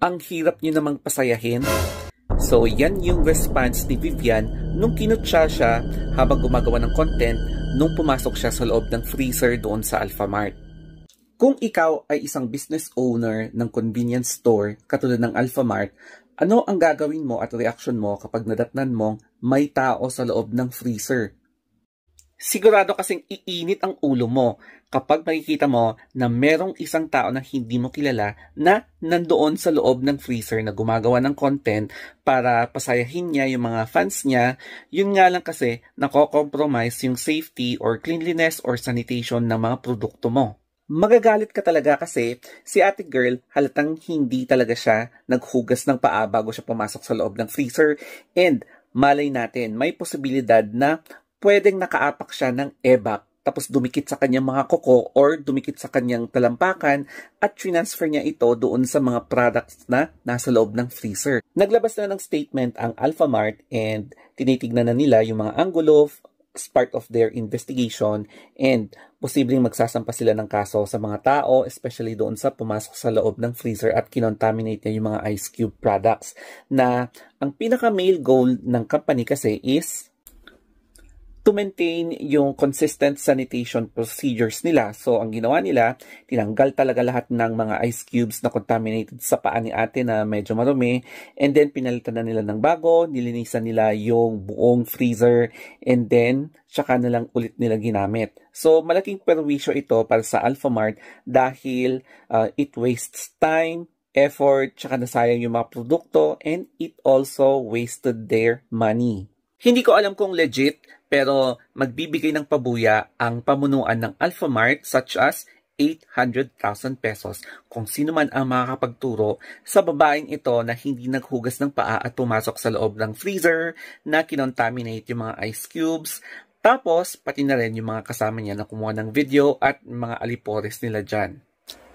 Ang hirap niyo namang pasayahin. So yan yung response ni Vivian nung kinutsa siya habang gumagawa ng content nung pumasok siya sa loob ng freezer doon sa Alfamart. Kung ikaw ay isang business owner ng convenience store katulad ng Alfamart, ano ang gagawin mo at reaction mo kapag nadatnan mong may tao sa loob ng freezer? Sigurado kasing iinit ang ulo mo kapag makikita mo na merong isang tao na hindi mo kilala na nandoon sa loob ng freezer na gumagawa ng content para pasayahin niya yung mga fans niya. Yun nga lang kasi nako-compromise yung safety or cleanliness or sanitation ng mga produkto mo. Magagalit ka talaga kasi si ate girl halatang hindi talaga siya naghugas ng paa bago siya pumasok sa loob ng freezer, and malay natin may posibilidad na pwedeng nakaapak siya ng evac tapos dumikit sa kanyang mga kuko or dumikit sa kanyang talampakan at transfer niya ito doon sa mga products na nasa loob ng freezer. Naglabas na ng statement ang Alfamart and tinitignan na nila yung mga anggulo as part of their investigation, and posibleng magsasampa sila ng kaso sa mga tao, especially doon sa pumasok sa loob ng freezer at kinontaminate niya yung mga ice cube products, na ang pinaka-main goal ng company kasi is to maintain yung consistent sanitation procedures nila. So, ang ginawa nila, tinanggal talaga lahat ng mga ice cubes na contaminated sa paa ni ate na medyo marumi, and then pinalitan na nila ng bago, nilinisan nila yung buong freezer, and then tsaka na lang ulit nila ginamit. So, malaking perwisyo ito para sa Alfamart dahil it wastes time, effort, tsaka nasayang yung mga produkto, and it also wasted their money. Hindi ko alam kung legit, pero magbibigay ng pabuya ang pamunuan ng Alfamart such as 800,000 pesos kung sino man ang makakapagturo sa babaeng ito na hindi naghugas ng paa at pumasok sa loob ng freezer na kinontaminate yung mga ice cubes. Tapos, pati na rin yung mga kasama niya na kumuha ng video at mga alipores nila dyan.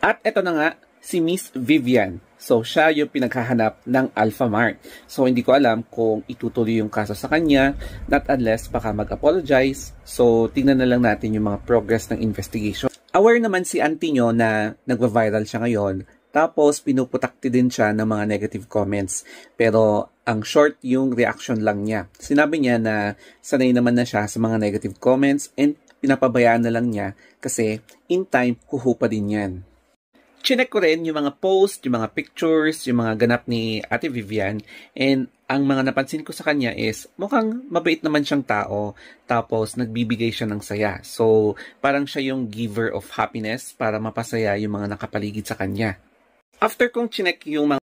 At eto na nga, si Miss Vivian. So, siya yung pinaghahanap ng Alfamart. So, hindi ko alam kung itutuloy yung kaso sa kanya, not unless baka mag-apologize. So, tingnan na lang natin yung mga progress ng investigation. Aware naman si auntie nyo na nagva-viral siya ngayon, tapos pinuputakti din siya ng mga negative comments. Pero, ang short yung reaction lang niya. Sinabi niya na sanay naman na siya sa mga negative comments and pinapabayaan na lang niya kasi in time, huhupa din yan. Chinek ko rin yung mga post, yung mga pictures, yung mga ganap ni Ate Vivian, and ang mga napansin ko sa kanya is mukhang mabait naman siyang tao, tapos nagbibigay siya ng saya. So, parang siya yung giver of happiness para mapasaya yung mga nakapaligid sa kanya. After kong chinek yung mga